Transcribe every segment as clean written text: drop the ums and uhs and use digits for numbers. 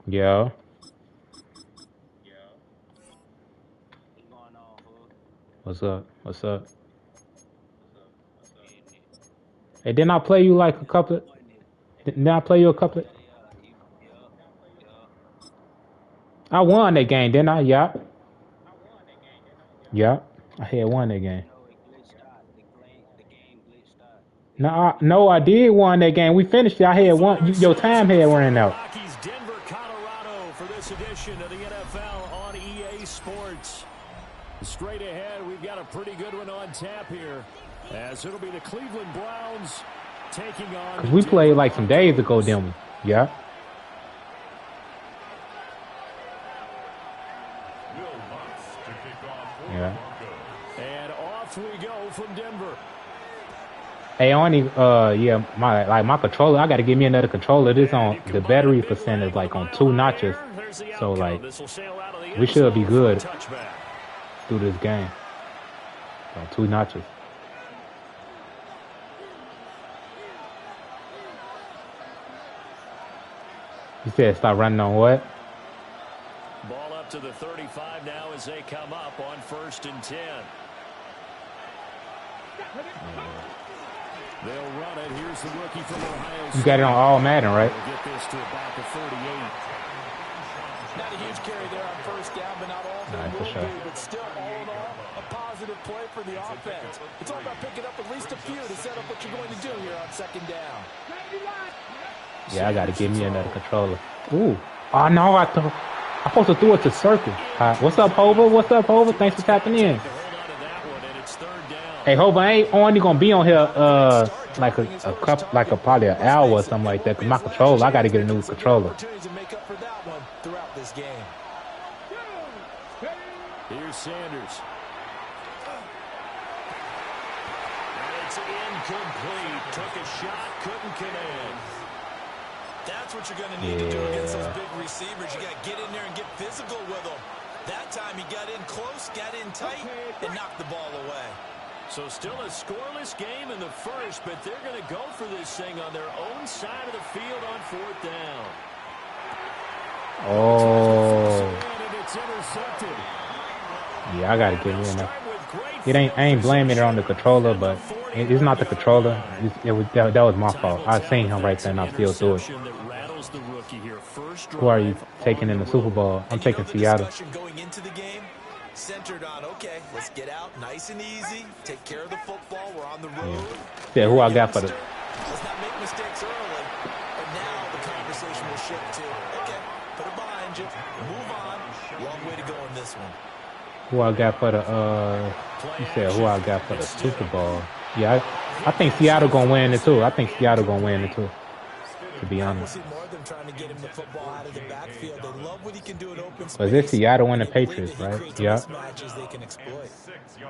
Yeah. What's up? What's up? Hey, didn't I play you like a couple? Didn't I play you a couple? I won that game, didn't I? Yeah. Yeah. I had won that game. No, I did won that game. We finished it. I had one. Your time had ran out. Rockies, Denver, Colorado for this edition of the NFL on EA Sports. Straight ahead, we've got a pretty good one on tap here, as it'll be the Cleveland Browns taking on. Cause we played like some days ago, didn't we? Yeah. Yeah. And off we go from Denver. Hey, yeah, my controller. I got to give me another controller. This on the battery percent is like on 2 notches, so like we should be good through this game. On 2 notches. You said stop running on what? Ball up to the 35 now as they come up on 1st and 10. They'll run it. Here's the rookie from Ohio State. You got it on all Madden, right? We'll get this to about the 38. Not a huge carry there on 1st down, but not all of them will be. But still, all in all, a positive play for the offense. It's all about picking up at least a few to set up what you're going to do here on 2nd down. Yeah, I got to give me another controller. Ooh. Oh, no, I'm supposed to throw it to Circle. What's up, Hova? What's up, Hova? Thanks for tapping in. Hey, Hova, I ain't only gonna be on here like a probably an hour or something like that. Cause my controller, I gotta get a new controller. Here's Sanders. And it's incomplete. Took a shot, couldn't connect. That's what you're going to need to do against those big receivers. You got to get in there and get physical with them. That time he got in close, got in tight, and knocked the ball away. So still a scoreless game in the first, but they're going to go for this thing on their own side of the field on 4th down. Oh. And it's intercepted. Yeah, I gotta get in there. I ain't blaming it on the controller, but it's not the controller. That was my fault. I seen him right there and I still threw it. Who are you taking in the Super Bowl? I'm taking Seattle. Going into the game, centered on, okay, let's get out nice and easy, take care of the football, we're on the road. Yeah, who I got for the... Let's not make mistakes early, but now the conversation will shift to, okay, put it behind you, move on, long way to go in this one. Who I got for the, you said who I got for the Super Bowl. Yeah, I think Seattle gonna win it too. I think Seattle gonna win it too, to be honest. But this Seattle win the Patriots, right? Yeah.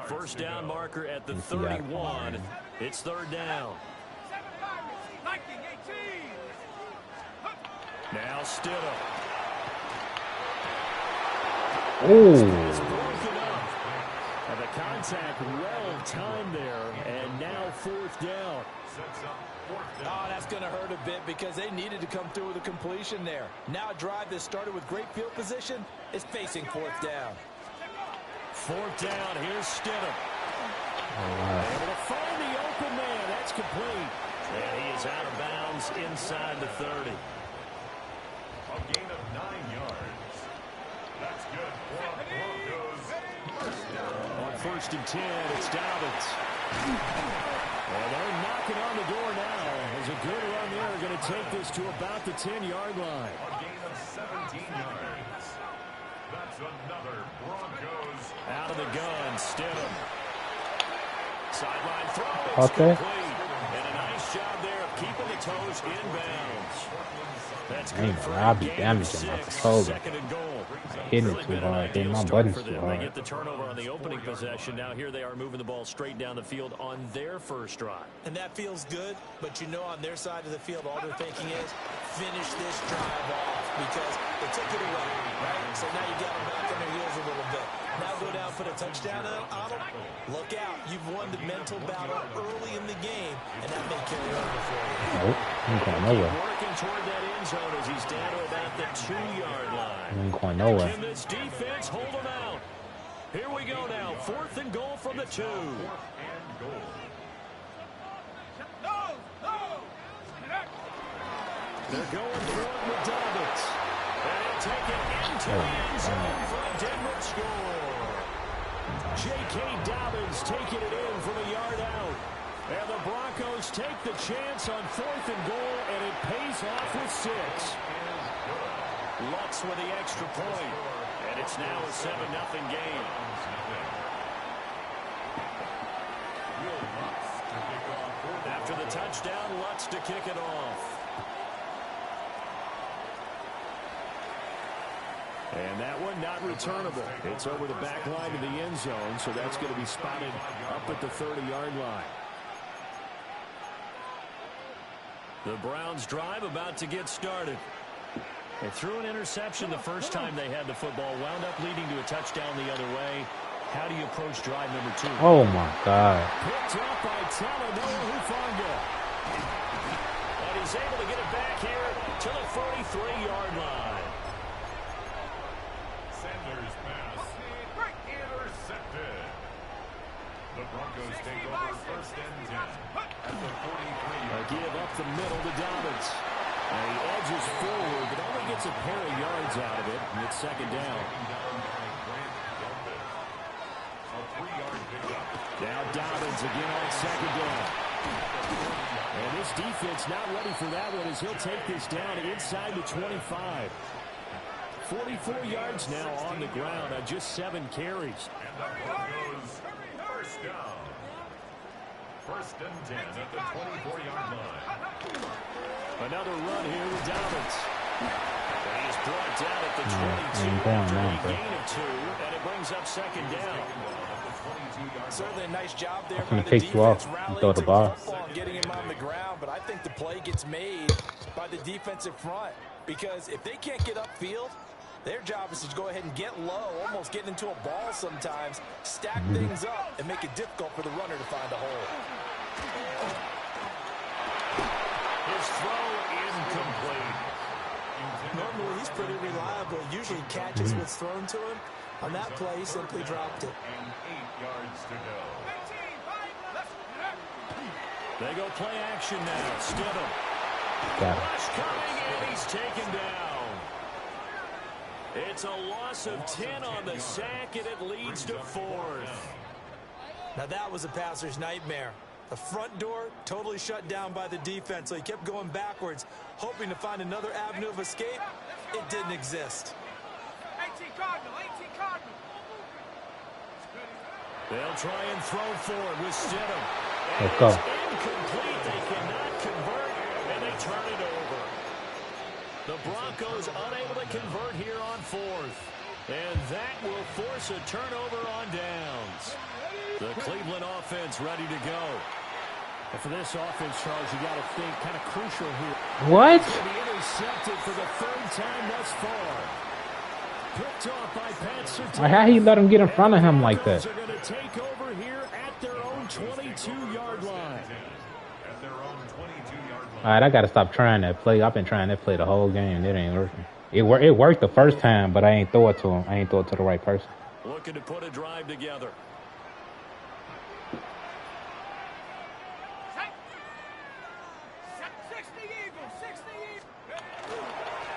1st down marker at the 31. It's 3rd down. Now Stidham. Ooh. The contact well timed there, and now 4th down. Oh, that's going to hurt a bit because they needed to come through with a completion there. Now a drive that started with great field position is facing 4th down. 4th down, here's Stidham. Wow. Able to find the open man. That's complete. And he is out of bounds inside the 30. A gain of 9 yards. That's good for Broncos. On 1st and 10, it's Dobbins. Well, they're knocking on the door now. There's a good run there. Going to take this to about the 10-yard line. A gain of 17 yards. That's another Broncos. Out of the gun, Stidham. Sideline throw. Okay. And a nice job there of keeping the toes inbounds. That's good for I'll be damaging my controller. 2nd and goal. Hitting it too hard. Hitting my buttons too They hard. get the turnover on the opening possession. Now here they are moving the ball straight down the field on their first drive. And that feels good, but you know on their side of the field, all they're thinking is finish this drive off because they took it away, right? So now you got them back on their heels a little bit. Now go down, put a touchdown on them. Look out. You've won the mental battle early in the game, and that may carry over for you. Nope. I'm going nowhere. Working toward that end end zone as he's down to about the 2-yard line. Ain't going nowhere. Can this defense hold him out? Here we go now. 4th and goal from the 2. They're going for it with Dobbins. And he'll take it into the end zone for a Denver score. J.K. Dobbins taking it in from a yard out. And the Broncos take the chance on 4th and goal, and it pays off with 6. Lutz with the extra point. And it's now a 7-0 game. After the touchdown, Lutz to kick it off. And that one not returnable. It's over the back line of the end zone, so that's going to be spotted up at the 30-yard line. The Browns drive about to get started. They threw an interception the first time they had the football, wound up leading to a touchdown the other way. How do you approach drive number 2? Oh, my God. Picked up by Talanoa Hufanga. And he's able to get it back here to the 43-yard line. Sanders' pass intercepted. The Broncos take over 1st and 10 at the 43-yard. Give up the middle to Dobbins. And he edges forward, but only gets a pair of yards out of it. And it's 2nd down. Now Dobbins again on 2nd down. And this defense not ready for that one as he'll take this down inside the 25. 44 yards now on the ground on just 7 carries. And the Broncos 1st down. 1st and 10 at the 24-yard line. Another run here with Dobbins. And he's brought down at the 22 going now, after a gain of 2, and it brings up 2nd down. Certainly a nice job there Can by the take you off defense and throw the ball. and getting him on the ground, but I think the play gets made by the defensive front because if they can't get upfield, their job is to go ahead and get low, almost get into a ball sometimes, stack things up, and make it difficult for the runner to find a hole. His throw incomplete. Normally, he's pretty reliable. Usually catches what's thrown to him. On that play, he simply dropped it. And 8 yards to go. They go play action now. Stidham. Got it. Rush coming, and he's taken down. It's a loss of 10 on the sack, and it leads to 4th. Now, that was a passer's nightmare. The front door totally shut down by the defense, so he kept going backwards, hoping to find another avenue of escape. It didn't exist. 18 Cardinal. They'll try and throw forward with Stidham. Let's go. It's incomplete. They cannot convert, and they turn it over. The Broncos unable to convert here on 4th. And that will force a turnover on downs. The Cleveland offense ready to go. And for this offense, Charles, you got to think kind of crucial here. What? To be intercepted for the 3rd time thus far. Picked off by Pat Surtain. How he let him get in front of him like that? They're going to take over here at their own 22-yard line. All right, I got to stop trying that play. I've been trying that play the whole game. It ain't working. It worked the first time, but I ain't throw it to him. I ain't throw it to the right person. Looking to put a drive together.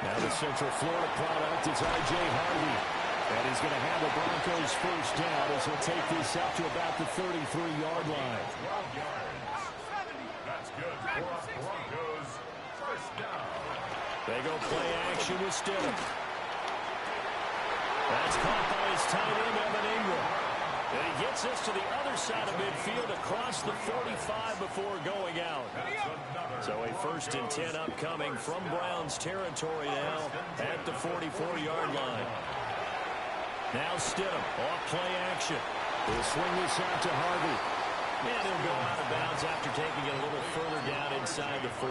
Now the Central Florida product is R.J. Harvey. And he's going to have the Broncos 1st down as he'll take this out to about the 33-yard line. 12 yards. That's good for the Broncos. 1st down. They go play action with Stidham. That's caught by his tight end, Evan Ingram. And he gets this to the other side of midfield across the 45 before going out. So a 1st and 10 upcoming from Browns territory now at the 44-yard line. Now Stidham off play action. He'll swing this out to Harvey. And he'll go out of bounds after taking it a little further down inside the 40.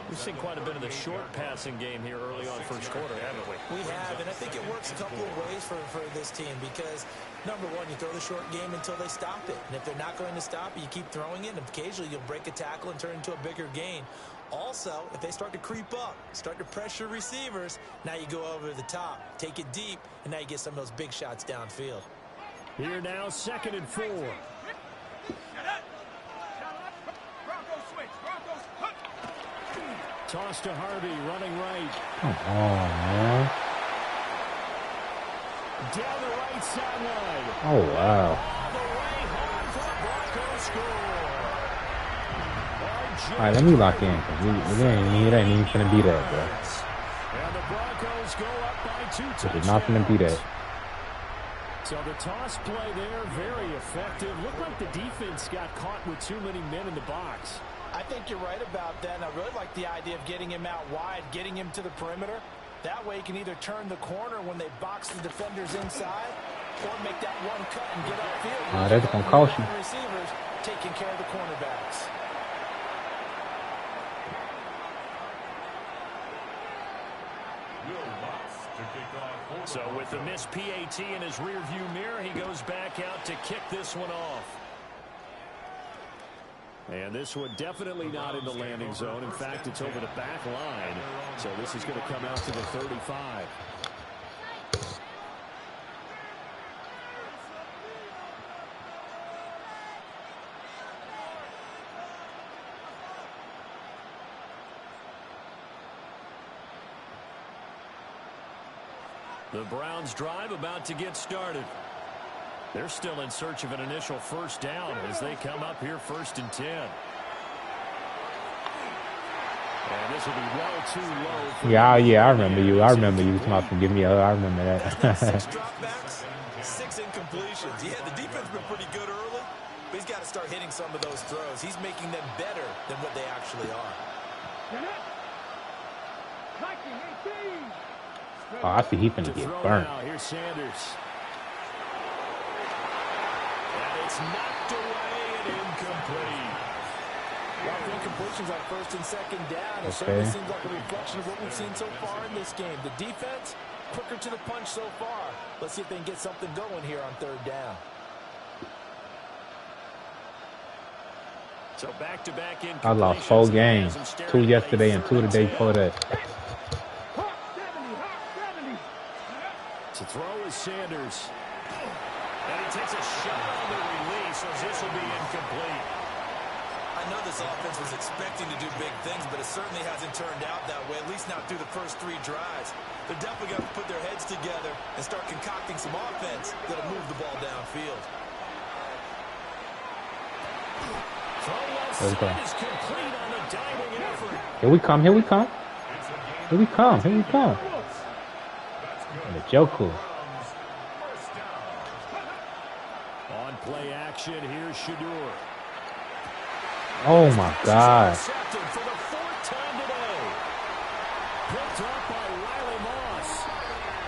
We've seen quite a bit of the short passing game here early on first quarter, haven't we? We have, and I think it works a couple of ways for this team because, number one, you throw the short game until they stop it. And if they're not going to stop it, you keep throwing it, and occasionally you'll break a tackle and turn it into a bigger gain. Also, if they start to creep up, start to pressure receivers, now you go over the top, take it deep, and now you get some of those big shots downfield. Here now, 2nd and 4. Toss to Harvey, running right. Come on, man. Down the right sideline. Oh, wow. All the way home for the Broncos score. All right, let me lock in. It ain't even finna be that, bro. And the Broncos go up by 2 touchdowns. It's not finna be that. So the toss play there, very effective. Looked like the defense got caught with too many men in the box. I think you're right about that, and I really like the idea of getting him out wide, getting him to the perimeter. That way he can either turn the corner when they box the defenders inside or make that one cut and get upfield. That's going to cost you. Receivers taking care of the cornerbacks. So with the missed PAT in his rearview mirror, he goes back out to kick this one off. And this one definitely not in the landing zone. In fact, it's over the back line. So this is going to come out to the 35. The Browns drive about to get started. They're still in search of an initial first down as they come up here 1st and 10. And this will be well too low. Yeah, I remember you. I remember you. Give me I remember that. 6 dropbacks, 6 incompletions. Yeah, the defense has been pretty good early, but he's got to start hitting some of those throws. He's making them better than what they actually are. Oh, I see he finna get burnt. Here's Sanders. And it's knocked away and incomplete. Well, the incompletions on 1st and 2nd down. It certainly seems like a reflection of what we've seen so far in this game. The defense, quicker to the punch so far. Let's see if they can get something going here on 3rd down. So back-to-back incompletions. I lost 4 games. 2 yesterday and 2 the day before that. To throw is Sanders. And he takes a shot on the release as this will be incomplete. I know this offense was expecting to do big things, but it certainly hasn't turned out that way, at least not through the first 3 drives. They're definitely going to put their heads together and start concocting some offense that'll move the ball downfield. Throw left side is complete on a diving effort. Here we come. Here we come. Here we come. Here we come. And the Joker. On play action, here's Shadur. Oh my God. Intercepted for the 4th time today. Picked up by Riley Moss.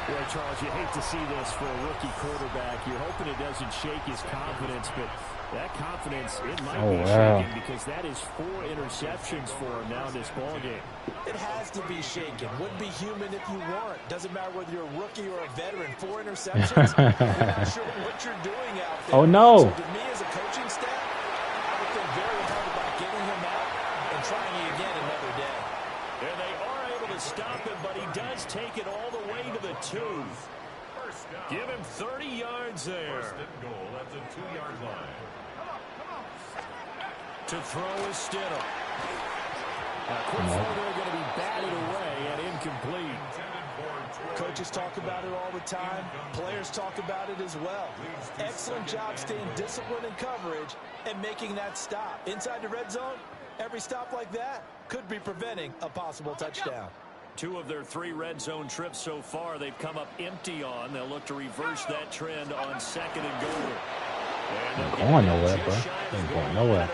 Boy, Charles, you hate to see this for a rookie quarterback. You're hoping it doesn't shake his confidence, but that confidence, it might be shaken because that is 4 interceptions for him now in this ballgame. It has to be shaken. Wouldn't be human if you weren't. Doesn't matter whether you're a rookie or a veteran. 4 interceptions. You're not sure what you're doing out there. Oh, no. So to me, as a coaching staff, I would think very hard about getting him out and trying it again another day. And they are able to stop him, but he does take it all the way to the 2. Give him 30 yards there. 1st and goal at the 2-yard line. To throw is Stidham. Quick throw, they're going to be batted away and incomplete. Coaches talk about it all the time. Players talk about it as well. Excellent job staying disciplined in coverage and making that stop. Inside the red zone, every stop like that could be preventing a possible touchdown. 2 of their 3 red zone trips so far, they've come up empty on. They'll look to reverse that trend on 2nd and goal. Ain't going nowhere, bro. Ain't going nowhere.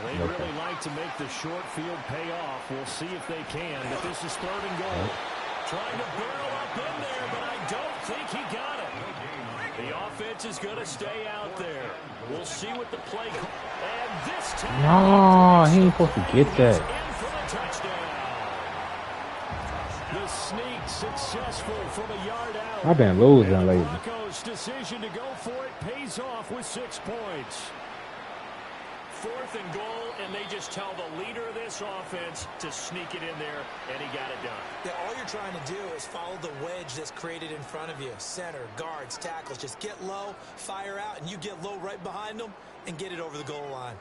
They really like to make the short field pay off. We'll see if they can, but this is 3rd and goal. Trying to barrel up in there, but I don't think he got it. The offense is going to stay out there. We'll see what the play. And this time, No, he ain't supposed to get that. in for the touchdown. The sneak successful from a yard out. I've been losing And the lately. Broncos' decision to go for it pays off with 6 points. 4th and goal, and they just tell the leader of this offense to sneak it in there, and he got it done. Yeah, all you're trying to do is follow the wedge that's created in front of you. Center, guards, tackles. Just get low, fire out, and you get low right behind them and get it over the goal line.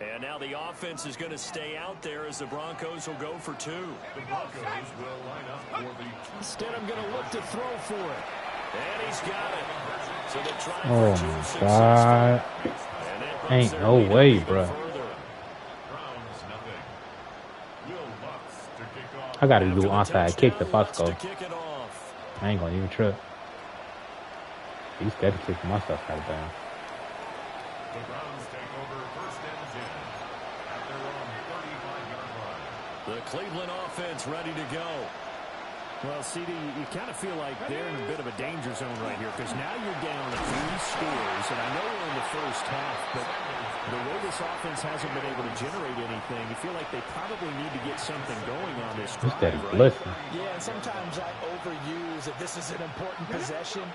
And now the offense is going to stay out there as the Broncos will go for 2. The Broncos will line up for the... Instead, I'm going to look to throw for it. And he's got it. So they're trying Oh for 2 my success. God. And that Ain't brings no their lead way, even bro. further. Browns, nothing. Will Lutz to kick off. I gotta After do the onside kick to touchdown, Lutz Fosco. to kick it off. I ain't gonna even trip. He's steady kicking my stuff out of bounds. The Browns take over 1st and 10 at their own 35-yard line. The Cleveland offense ready to go. Well, CD, you kind of feel like they're in a bit of a danger zone right here because now you're down 3 scores, and I know we're in the first half, but the way this offense hasn't been able to generate anything, you feel like they probably need to get something going on this He's drive, steady right? blitzing. Yeah, and sometimes I overuse if this is an important possession.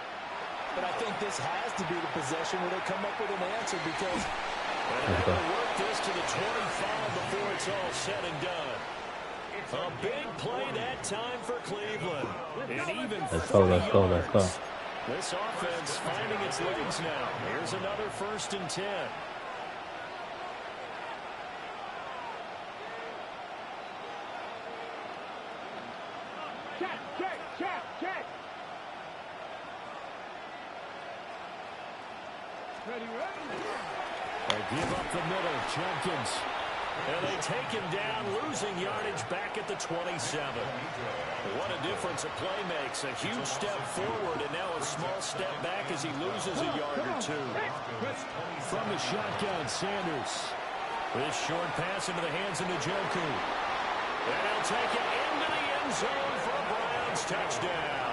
But I think this has to be the possession where they come up with an answer because And they're going to work this to the 25 before it's all said and done. A big play that time for Cleveland. And even Let's go, let's go, let's go. This offense finding its legs now. Here's another 1st and 10. Check. Ready. They give up the middle. Jenkins. And they take him down, losing yardage back at the 27. What a difference a play makes. A huge step forward and now a small step back as he loses a yard or 2. From the shotgun, Sanders. This short pass into the hands of Njoku. And he'll take it into the end zone for a Browns touchdown.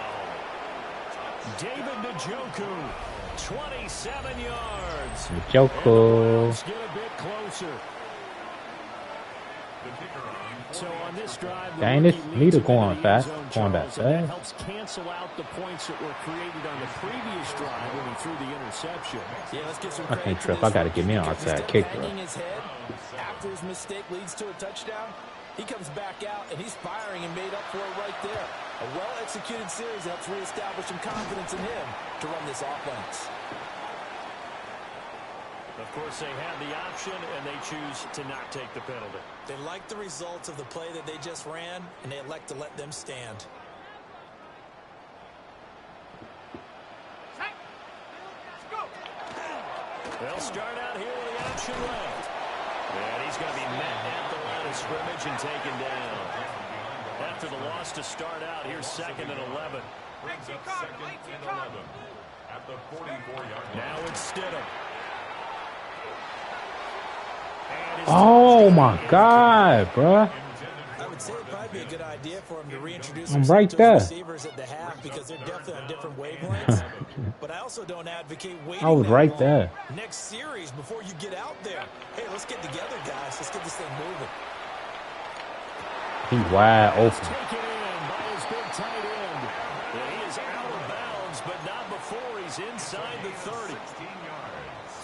David Njoku, 27 yards. Njoku. Let's get a bit closer. So on this drive, Dang, this meter going fast, going that and that fast. helps cancel out the points that were created on the previous drive when he threw the interception. yeah, let's get some I credit can't to trip. this I gotta rookie get me an because outside instead of kick, bro. hanging his head after his mistake leads to a touchdown, he comes back out and he's firing and made up for it right there. A well-executed series helps reestablish some confidence in him to run this offense. Of course, they have the option, and they choose to not take the penalty. They like the results of the play that they just ran, and they elect to let them stand. Let's go. They'll start out here with the option left. And he's going to be met at the line of scrimmage and taken down. After the loss to start out, here's 2nd and 11. Brings up 2nd and 11 at the 44-yard line. Now it's Stidham. Oh my God, bruh. I would say it'd probably be a good idea for him to reintroduce I'm himself right to there. his receivers at the half because they're definitely on different wavelengths. But I also don't advocate waiting I was that right long. there. Next series, before you get out there, hey, let's get together, guys. Let's get this thing moving. He's wide open. Taken in by his big tight end. And he is out of bounds, but not before he's inside the 30. 16 yards.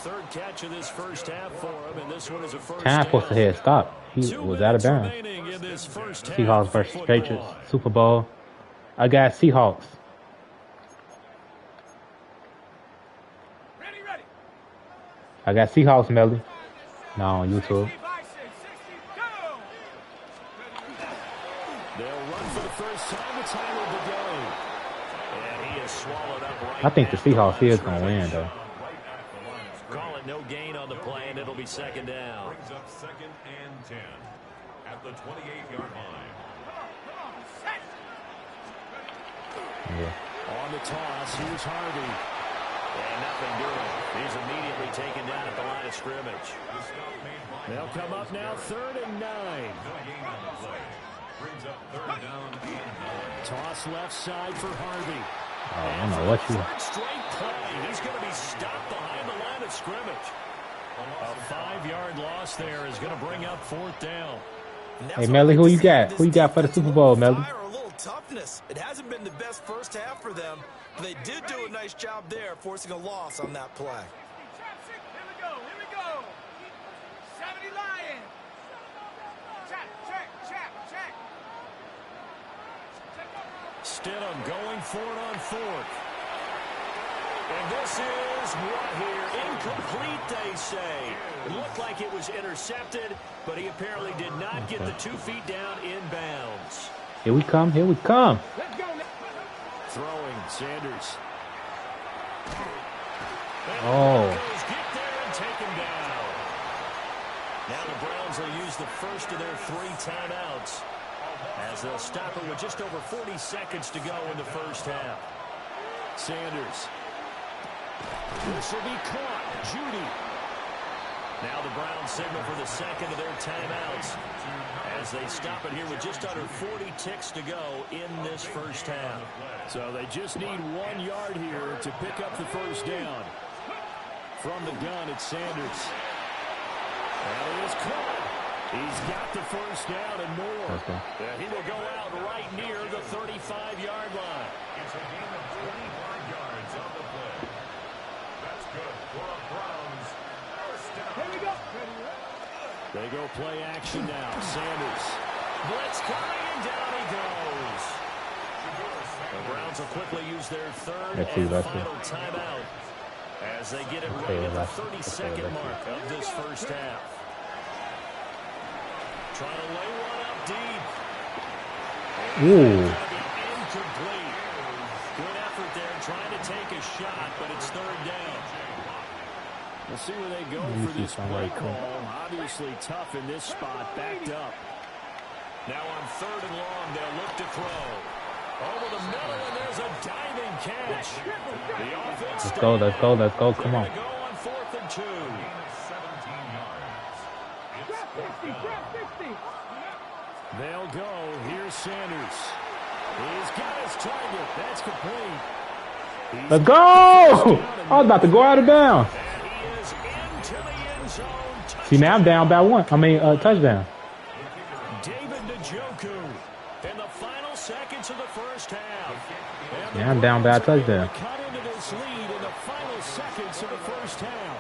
3rd catch of this first half for him, and this one is a first Time supposed to down. hit stop. He 2 was out of minutes bounds. remaining in this first half Seahawks of versus football. Patriots, Super Bowl. I got Seahawks. Ready. I got Seahawks, Melly. Now on YouTube. 60 by 62. They'll run for the first time. It's Howard to go. And he is swallowed up right I think the at the Seahawks line is of going to win, scrimmage. though. Call it no gain on the play, and it'll be 2nd down. Brings up 2nd and 10 at the 28-yard line. Yeah. On the toss, here's Harvey. And nothing doing. He's immediately taken down at the line of scrimmage. The stop made by They'll come up now 3rd and 9. no gain on the play. Brings up 3rd down and 9. Toss left side for Harvey. I don't know what you. Third straight play. He's going to be stopped behind the line of scrimmage. A 5-yard loss there is going to bring up 4th down. Hey, Melly, who you got? Who you got for the Super Bowl, Melly? A little toughness. It hasn't been the best first half for them, but they did do a nice job there, forcing a loss on that play. Here we go. Here we go. 70 Lions. Check. Stidham going for it on 4th. And this is what here? Incomplete, they say. It looked like it was intercepted, but he apparently did not get the 2 feet down in bounds. Here we come. Here we come. Let's go. Throwing, Sanders. Oh. Get there and take him down. Now the Browns will use the first of their 3 timeouts as they'll stop it with just over 40 seconds to go in the first half. Sanders. This will be caught. Judy. Now the Browns signal for the second of their timeouts as they stop it here with just under 40 ticks to go in this first half. So they just need 1 yard here to pick up the first down. From the gun, it's Sanders. And it is caught. He's got the first down and more. Okay. He will go out right near the 35-yard line. It's a gain of 25 yards on the play. That's good for a Browns first down. Here we go. They go play action now. Sanders. Blitz coming, and down he goes. The Browns will quickly use their third and final timeout as they get it right at the 32nd mark of this first half. Trying to lay one up deep. Ooh. Incomplete. Good effort there, trying to take a shot, but it's 3rd down. We'll see where they go for this play call. Obviously tough in this spot, backed up. Now on 3rd and long, they'll look to throw. Over the middle, and there's a diving catch. The offense. Let's go. Come on. Go on 4th and 2. 17 yards. It's 60. They'll go. Here's Sanders. He's got his target. That's complete. Let's go! I was about to go out of bounds. And he is into the end zone. See, now I'm down by 1. Touchdown. David Njoku in the final seconds of the first half. And Yeah, I'm down by a touchdown. cut into this lead in the final seconds of the first half.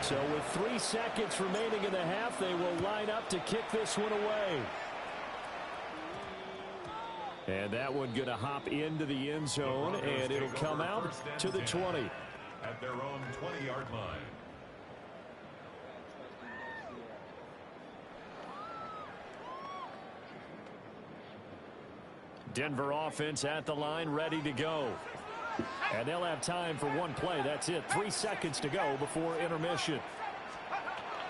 So with 3 seconds remaining in the half, they will line up to kick this one away. And that one going to hop into the end zone, and it'll come out to the 20. at their own 20-yard line. Denver offense at the line, ready to go. And they'll have time for one play. That's it. 3 seconds to go before intermission.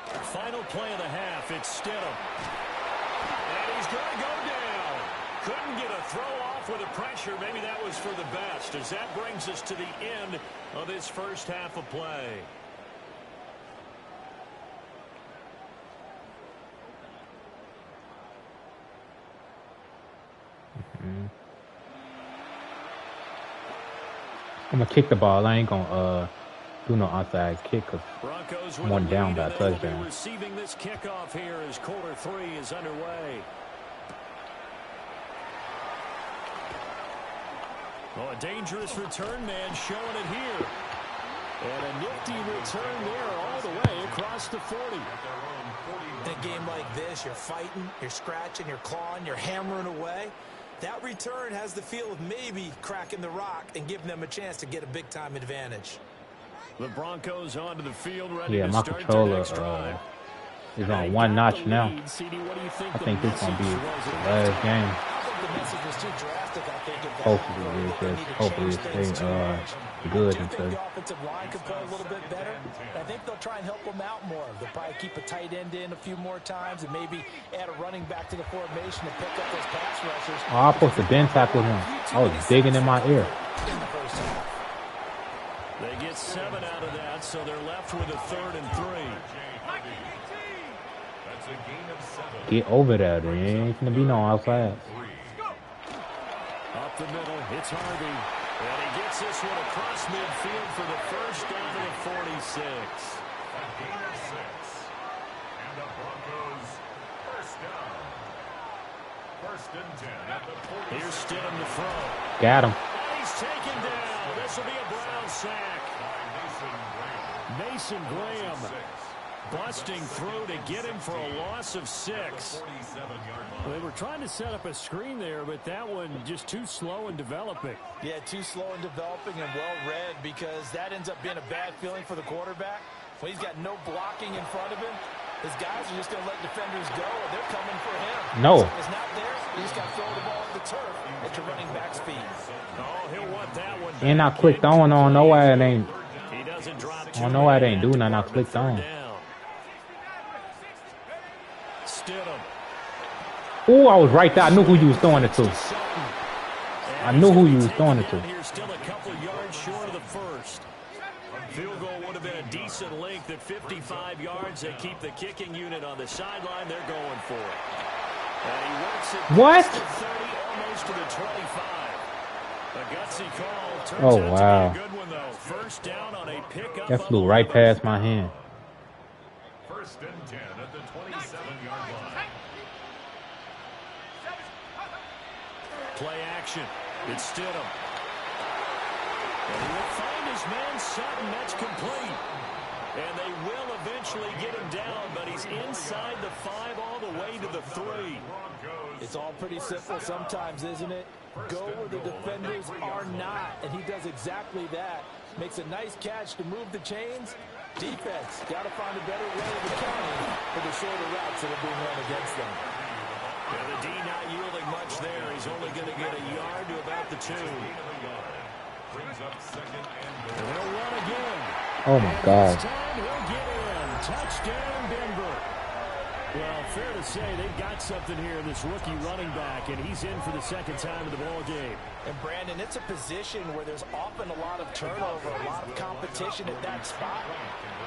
Final play of the half. It's Stidham. And he's going to go down. Couldn't get a throw off with the pressure. Maybe that was for the best, as that brings us to the end of this first half of play. I'm gonna kick the ball. I ain't gonna do no outside kick because I'm one down by a touchdown. Receiving this kickoff here as quarter 3 is underway. Oh, a dangerous return man showing it here. And a nifty return there all the way across the 40. In a game like this, you're fighting, you're scratching, you're clawing, you're hammering away. That return has the feel of maybe cracking the rock and giving them a chance to get a big-time advantage. The Broncos onto the field, ready Yeah, to my start controller their next drive. is on one notch now. CD, what do you think I think this is gonna be the last game. The message was too drastic, I think. Hopefully it stay good and stuff. The offensive line could play a little bit better. I think they'll try and help them out more. They'll probably keep a tight end in a few more times and maybe add a running back to the formation and pick up those pass rushers. Oh, I supposed to bend tackle him. I was digging in my ear. In the first half. They get 7 out of that, so they're left with a 3rd and 3. That's a gain of 7. Get over that. There ain't gonna be no outside. A up the middle. It's Harvey. And he gets this one across midfield for the first down to the 46. A gain of 6. And the Broncos first down. First and 10 at the 46. Here's Stidham to throw. Got him. And he's taken down. This will be a Brown sack. Mason Graham busting through to get him for a loss of 6. They were trying to set up a screen there, but that one just too slow in developing. Yeah, too slow in developing and well read, because that ends up being a bad feeling for the quarterback. When he's got no blocking in front of him, his guys are just going to let defenders go, and they're coming for him. No. If it's not there, he just got to throw the ball at the turf at your running back speed. Oh, he'll want that one. And I clicked on. I don't know why it ain't. He doesn't drop. I don't know why it ain't doing nothing. I clicked on. Stidham. Oh, I was right there. I knew who you was throwing it to. I knew who you was throwing it to. Here's still a couple yards short of the first. Field goal would have been a decent length at 55 yards. They keep the kicking unit on the sideline. They're going for it. And he works it What? to 30, almost to the 25. A gutsy call. Turns Oh, out wow. to be a good one, though. First down on a pickup. That flew right past my hand. First and 10 at the 27-yard line. Play action. It's Stidham. And he will find his man Sutton. That's complete. And they will eventually get him down, but he's inside the 5 all the way to the 3. It's all pretty simple sometimes, isn't it? Go where the defenders are not, and he does exactly that. Makes a nice catch to move the chains. Defense got to find a better way of accounting for the shorter routes that are being run against them. Yeah, the D not yielding much there. He's only going to get a yard to about the 2. Brings up second and goal. And they'll run again. Oh my And God. this time he'll get in. Touchdown, Denver. Well, fair to say they've got something here in this rookie running back, and he's in for the second time in the ball game. And Brandon, it's a position where there's often a lot of turnover, a lot of competition at that spot.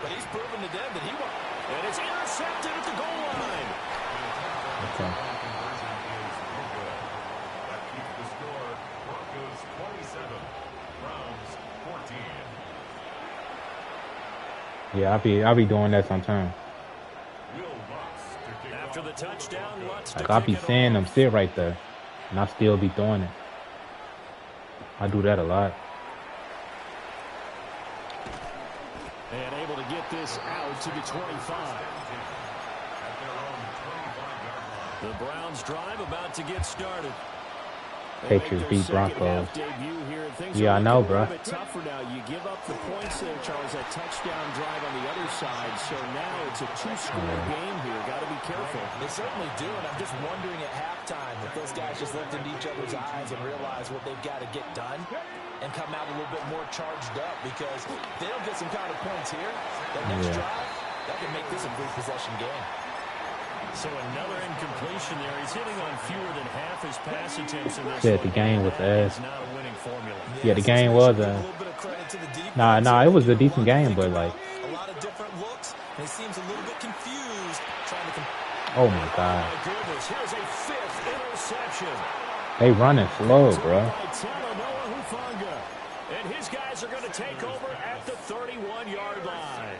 But he's proven to them that he won. And it's intercepted at the goal line. Okay. That keeps the score. Broncos 27, Browns 14. Yeah, I'll be doing that sometime. After the touchdown, Lutz to Like I'll be kick it seeing off. them sit right there, and I'll still be throwing it. I do that a lot. And able to get this out to the 25. The Browns drive about to get started. They make Patriots their beat second Broncos. half debut here. Things Yeah, are I know, looking a bro. little bit tougher now. You give up the points there, Charles, that touchdown drive on the other side. So now it's a two-score game here. Got to be careful. They certainly do, and I'm just wondering at halftime if those guys just looked into each other's eyes and realize what they've got to get done and come out a little bit more charged up, because if they don't get some kind of points here, that next drive, that can make this a three-possession game. So another incompletion there. He's hitting on fewer than half his pass attempts in this Said one. the game was ass. It's not a winning formula. Yeah, the game was A little bit of credit to the defense. Nah, it was a decent game, but like, a lot of different looks, and he seems a little bit confused trying to oh my God, My goodness, here's a 5th interception. they running slow, bro. By Talanoa Hufanga. And his guys are going to take over at the 31-yard line.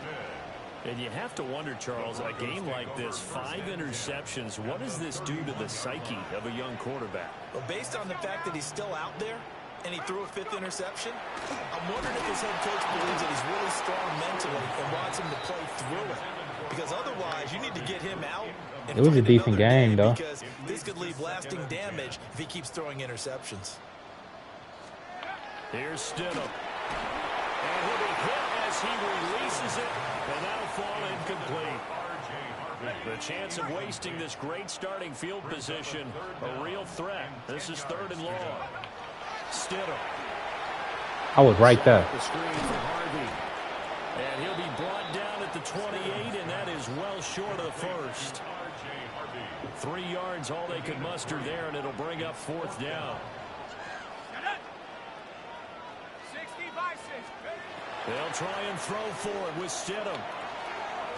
And you have to wonder, Charles, a game like this, 5 interceptions, what does this do to the psyche of a young quarterback? Well, based on the fact that he's still out there and he threw a 5th interception, I'm wondering if his head coach believes that he's really strong mentally and wants him to play through it. Because otherwise, you need to get him out. And It was a find decent another game, though. Because this could leave lasting damage if he keeps throwing interceptions. Here's Stidham. And he'll be hit as he releases it, and that'll fall incomplete. The chance of wasting this great starting field position, a real threat. This is 3rd and long. Stidham. I was right there. The screen for Harvey. And he'll be brought down at the 28, and that is well short of the first. 3 yards, all they could muster there, and it'll bring up 4th down. 60 by 6. They'll try and throw forward with Stidham.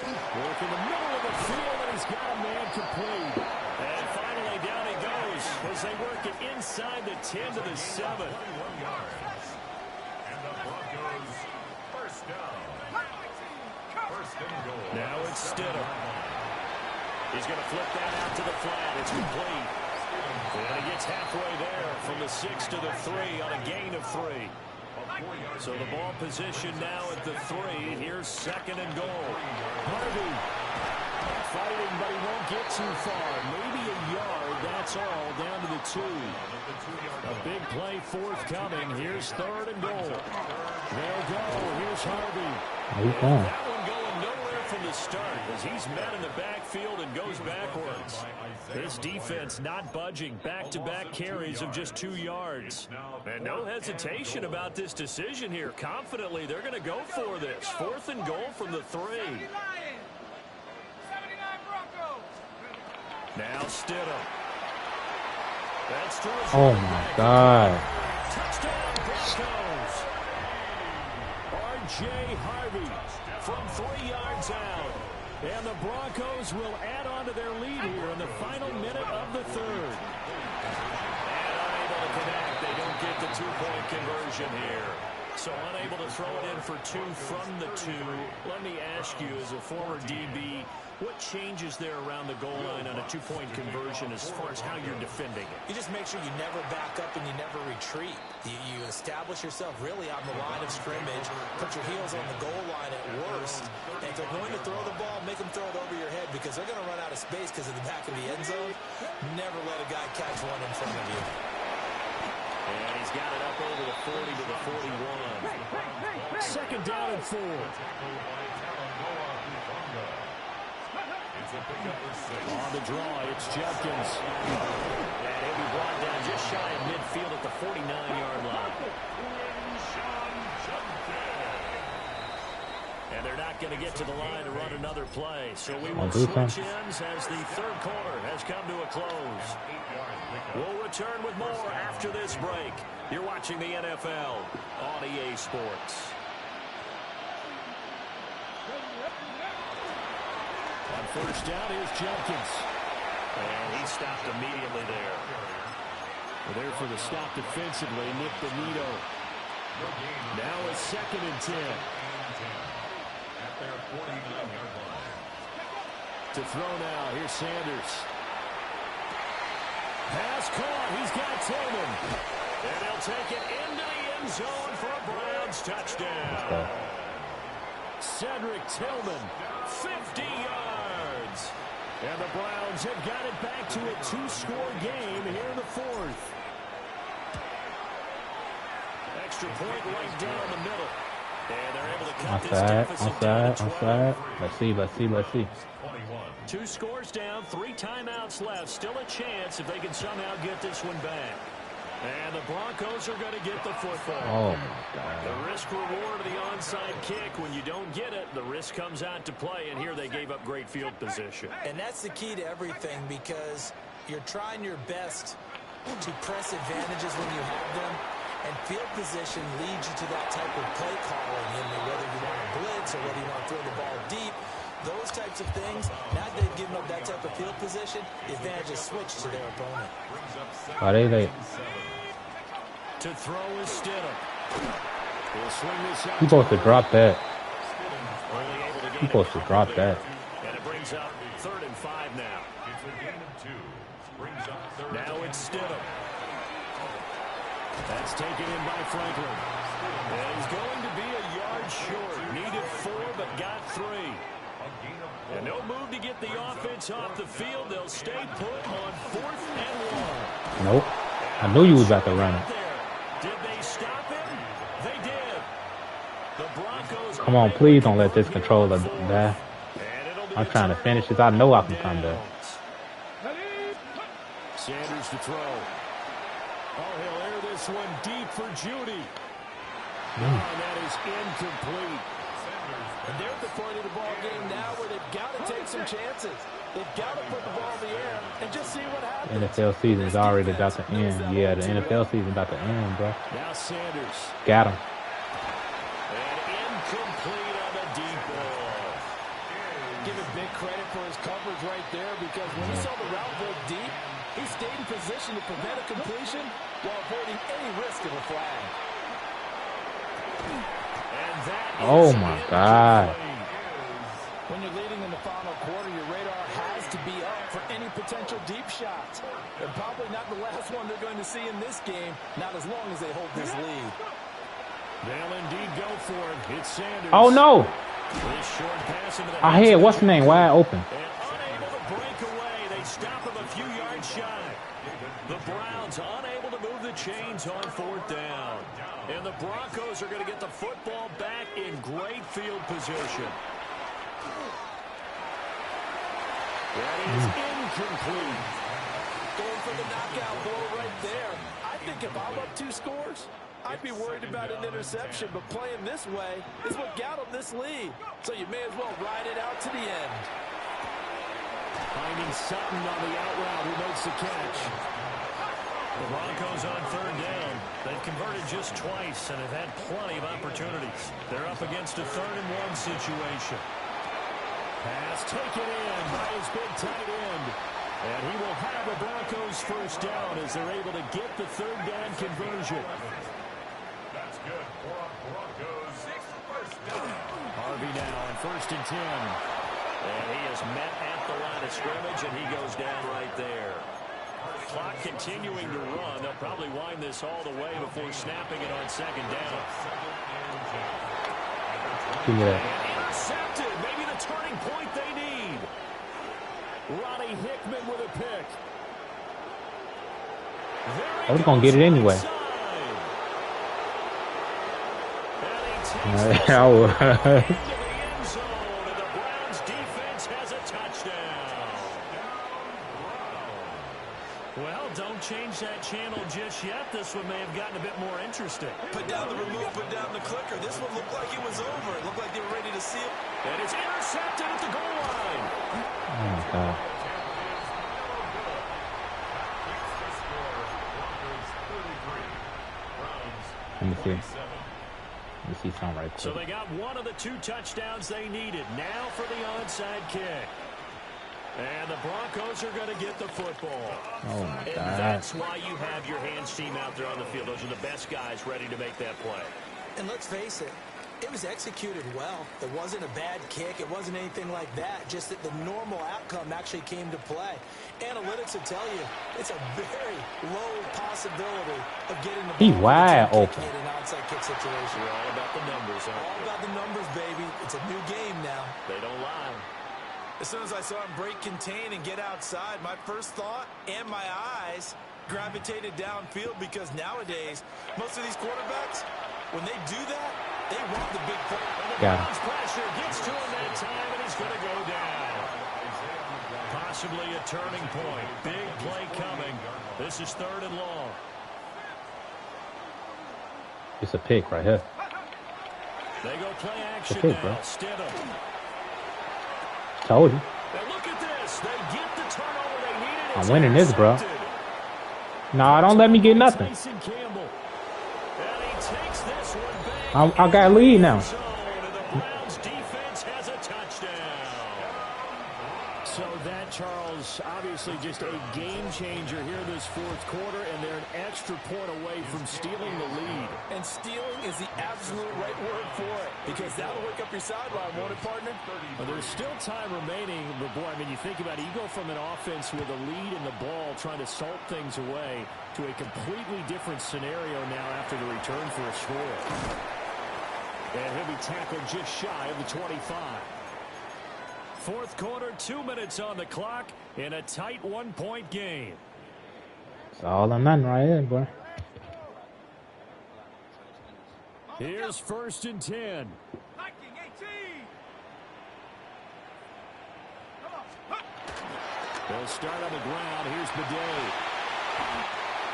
Work in the middle of the field, and he's got a man complete. And finally, down he goes. His as they work it inside the 10 to the 7. And the Broncos first down. First and goal. Now it's Stidham. He's going to flip that out to the flat. It's complete. And he gets halfway there from the 6 to the 3 on a gain of 3. So the ball position now at the 3. Here's second and goal. Harvey fighting, but he won't get too far. Maybe a yard, that's all, down to the 2. A big play forthcoming. Here's third and goal. They'll go. Here's Harvey. That one going nowhere from the start as he's met in the backfield and goes backwards. This defense not budging. Back-to-back carries of just 2 yards. And no hesitation about this decision here. Confidently, they're going to go for this. Fourth and goal from the 3. Now Stidham. That's to his Oh my God. Touchdown Broncos. R.J. Harvey from 3 yards out. And the Broncos will add on to their lead here in the final minute of the 3rd. And unable to connect. They don't get the 2-point conversion here. So unable to throw it in for 2 from the 2. Let me ask you, as a former DB, what changes there around the goal line on a 2-point conversion as far as how you're defending it? You just make sure you never back up and you never retreat. You establish yourself really on the line of scrimmage, put your heels on the goal line at worst, and if they're going to throw the ball, make them throw it over your head because they're going to run out of space because of the back of the end zone. Never let a guy catch one in front of you. And he's got it up over the 40 to the 41. Second down and 4. On the draw, it's Judkins. And he'll be brought down just shy of midfield at the 49-yard line. And they're not going to get to the line to run another play. So we will switch ends as the 3rd quarter has come to a close. We'll return with more after this break. You're watching the NFL on EA Sports. On first down, here's Judkins. And he stopped immediately there. Well, there for the stop defensively, Nick Benito. Now it's 2nd and 10. At their 49-yard line. To throw now, here's Sanders. Pass caught, he's got Tillman. And he'll take it into the end zone for a Browns touchdown. Cedric Tillman, 50 yards. And the Browns have got it back to a 2-score game here in the 4th. Extra point right down the middle. And they're able to cut this deficit down to 12. Let's see. 2 scores down, 3 timeouts left. Still a chance if they can somehow get this one back. And the Broncos are going to get the football. Oh, my God. The risk-reward of the onside kick. When you don't get it, the risk comes out to play, and here they gave up great field position. And that's the key to everything because you're trying your best to press advantages when you have them, and field position leads you to that type of play calling, whether you want to blitz or whether you want to throw the ball deep. Those types of things, now that they've given up that type of field position, the advantage is switched to their opponent. To throw is Stidham. He'll swing this out. You're supposed to drop that. Only able to You're supposed to drop that. And it brings up 3rd and 5 now. It's a gain of 2. Brings up 3rd. Now it's Stidham. That's taken in by Franklin. And he's going to be a yard short. Needed 4, but got 3. And no move to get the offense off the field. They'll stay put on 4th and 1. Nope. I knew you was about to run it. Did they stop him? They did. The Broncos. Come on, please don't let this controller die. I'm trying to finish this. I know I can come back. Sanders to throw. Oh, he'll air this one deep for Judy. Oh, that is incomplete. And they're at the point of the ball game now where they've got to take some chances. They've got to put the ball in the air and just see what happens. NFL season is already about to end. Yeah, the NFL season is about to end, bro. Now Sanders. Got him. And incomplete on the deep ball. Give him big credit for his coverage right there. there because when he saw the route break deep, he stayed in position to prevent a completion while avoiding any risk of a flag. And that Oh my God. When you're leading in the final quarter, your radar has to be up for any potential deep shots. And probably not the last one they're going to see in this game, not as long as they hold this lead. They'll indeed go for it. It's Sanders. Oh no! This short pass into the I had what's the name wide open. And unable to break away. They stop him a few yards shy. The Browns unable to move the chains on 4th down. And the Broncos are going to get the football back in great field position. That is incomplete. Going for the knockout blow right there. I think if I'm up 2 scores, I'd be worried about an interception, but playing this way is what got them this lead. So you may as well ride it out to the end. Finding Sutton on the out route who makes the catch. The Broncos on 3rd down. They've converted just twice and have had plenty of opportunities. They're up against a 3rd and 1 situation. Pass taken in by his big tight end. And he will have the Broncos 1st down as they're able to get the 3rd down conversion. That's good for Broncos. 1st down. Harvey now on 1st and 10. And he is met at the line of scrimmage, and he goes down right there. Clock continuing to run. They'll probably wind this all the way before snapping it on 2nd down. Give me that. And intercepted. Maybe the turning point they need. Ronnie Hickman with a pick. I was gonna get it anyway. I was. Well, don't change that channel just yet. This one may have gotten a bit more interesting. Put down the remote, put down the clicker. This one looked like it was over. It looked like they were ready to seal. And it's intercepted at the goal line. Oh my God. Let me see. Let me see something right quick. So they got one of the 2 touchdowns they needed. Now for the onside kick. And the Broncos are going to get the football. Oh my And God. that's why you have your hands team out there on the field. Those are the best guys ready to make that play. And let's face it, it was executed well. It wasn't a bad kick. It wasn't anything like that. Just that the normal outcome actually came to play. Analytics will tell you it's a very low possibility of getting the He ball wide open. in an onside kick situation. We're all about the numbers, aren't All we? about the numbers, baby. It's a new game now. They don't lie. As soon as I saw him break contain and get outside, my first thought and my eyes gravitated downfield because nowadays, most of these quarterbacks, when they do that, they want the big play. Got him. Pressure gets to him that time, and he's going to go down. Possibly a turning point. Big play coming. This is 3rd and long. It's a pick right here. They go play action Okay, now. bro. Stidham. Told you. And look at this. They get the turnover they needed. I'm winning this, bro. Nah, don't let me get nothing. Mason Campbell. And he takes this one back. I got a lead now. So the Browns defense has a touchdown. So that, Charles, obviously just a game changer here this 4th quarter, and they're an extra point away from stealing the lead. And stealing is the absolute right word for it, because that'll wake up your sideline, won't it, partner? Well, there's still time remaining, but boy, I mean, you think about it, you go from an offense with a lead in the ball trying to salt things away to a completely different scenario now after the return for a score. And he'll be tackled just shy of the 25. 4th quarter, 2 minutes on the clock in a tight 1-point game. It's all or nothing right here, boy. Here's 1st and 10. Viking 18. They'll start on the ground. Here's Bidet.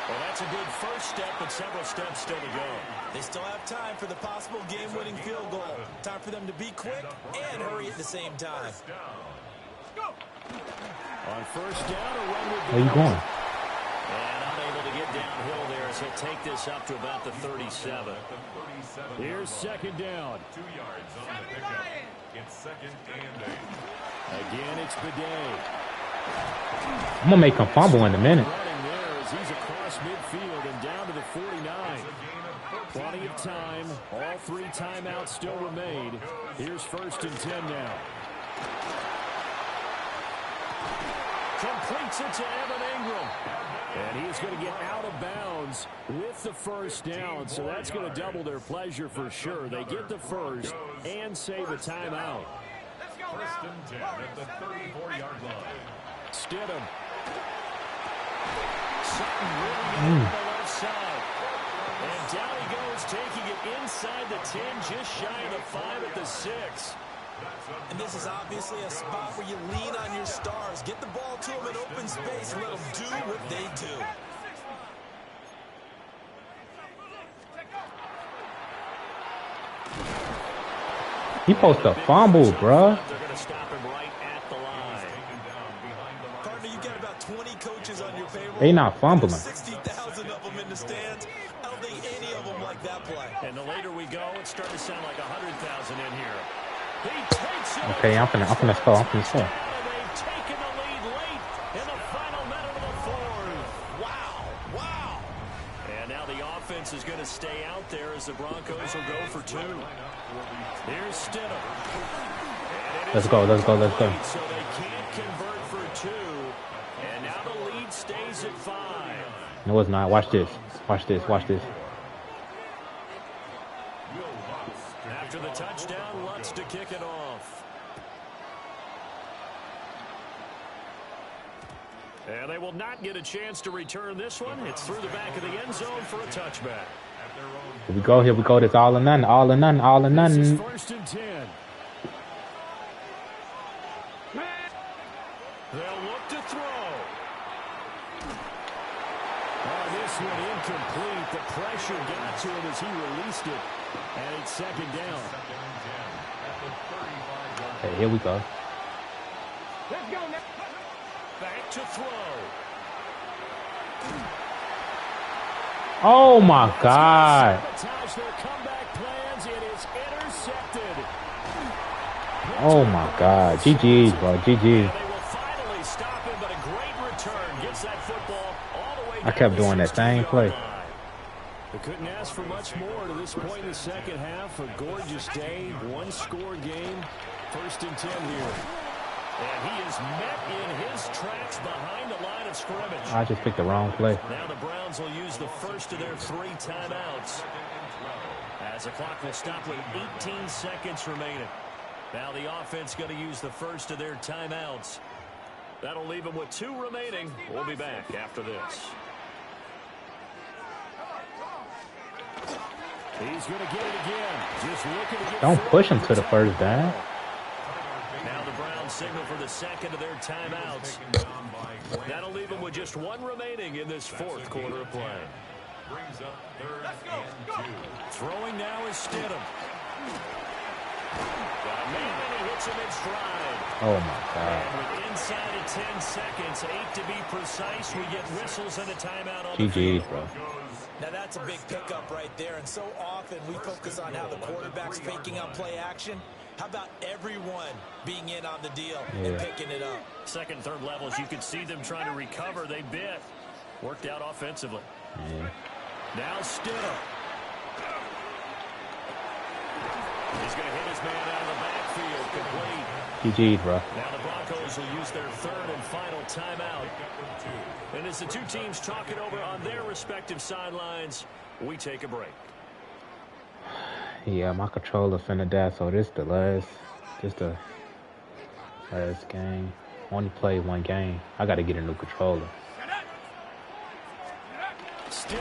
Well, that's a good first step, but several steps still to go. They still have time for the possible game-winning field goal. Time for them to be quick and hurry at the same time. On 1st down, a run with Where you going? and unable to get downhill there, so he'll take this up to about the 37. Here's 2nd down. 2 yards on the pickup. It's 2nd and 8. Again, it's Bidet. I'm gonna make him fumble in a minute. Running there as he's across midfield and down to the 49. Plenty of time. All 3 timeouts still remain. Here's 1st and 10 now. Completes it to Evan Ingram. And he is going to get out of bounds with the 1st down. So that's going to double their pleasure for sure. They get the 1st and save a timeout. 1st and 10 at the 34-yard line. Stidham. Sutton really getting to the left side. And down he goes, taking it inside the 10, just shy of the 5 at the 6. And this is obviously a spot where you lean on your stars. Get the ball to them in open space and let them do what they do. He supposed to fumble, bruh. They're going to stop him right at the line. Partner, you got about 20 coaches on your payroll. They not fumbling. 60,000 of them in the stands. I don't think any of them like that play. And the later we go, it's starting to sound like 100,000 in here. He takes it. Okay, I'm finna score. They've taken the lead late in the final minute of the 4th. Wow. And now the offense is going to stay out there as the Broncos will go for 2. Here's Stidham. Let's go. So they can't convert for 2. And now the lead stays at 5. No, it's not. Watch this. After the touchdown, Lutz to kick it off. And they will not get a chance to return this one. It's through the back of the end zone for a touchback. Here we go. This all or none. This is 1st and 10. They'll look to throw. This one incomplete. The pressure got to him as he released it. And it's 2nd down. Okay, here we go. Let's go now. Back to throw. Oh my God. Sabotage their comeback plans. It is intercepted. Oh my God. GG, bro. GG. They will finally stop him, but a great return. Gets that football all the way down. I kept doing that same play. They couldn't ask for much more to this point in the 2nd half. A gorgeous day, 1-score game. 1st and 10 here. And he is met in his tracks behind the line of scrimmage. I just picked the wrong play. Now the Browns will use the 1st of their 3 timeouts. As the clock will stop with 18 seconds remaining. Now the offense going to use the 1st of their timeouts. That'll leave them with 2 remaining. We'll be back after this. He's going to get it again. Just looking to get. Don't push him to the 1st down. Now the Browns signal for the 2nd of their timeouts. That'll leave them with just 1 remaining in this 4th quarter of play. Brings up 3rd and 2. Throwing now is Stidham. Got a man and he hits him in stride. Oh my God. And with inside of 10 seconds, 8 to be precise, we get whistles and a timeout on the GG, field. bro. Now that's a big pickup right there, and so often we focus on how the quarterback's faking out play action. How about everyone being in on the deal and picking it up? 2nd, 3rd levels, you can see them trying to recover. They bit. Worked out offensively. Yeah. Now Stidham. He's going to hit his man out of the backfield. Complete. GG, bro. Now the Broncos will use their 3rd and final timeout. And as the 2 teams talk it over on their respective sidelines, we take a break. Yeah, my controller finna die, so this the last game. Only played 1 game. I gotta get a new controller. GG,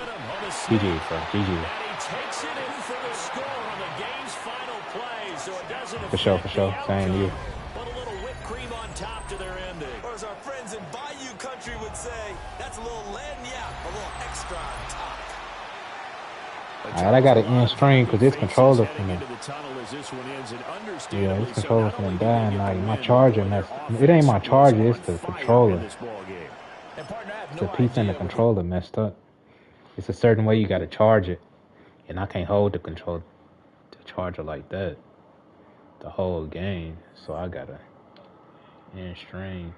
bro. GG. And he takes it in for the score on the game's final play, so it doesn't For sure. Same to you. But a little whipped cream on top to their ending. Or as our friends in Bayou Country would say, that's a little lagniappe, a little extra on top. Alright, I got an end stream because this controller finna. Yeah, this controller finna die, and like my charger messed. It ain't my charger, it's the controller. The piece in the controller messed up. It's a certain way you gotta charge it, and I can't hold the charger like that the whole game, so I gotta end stream.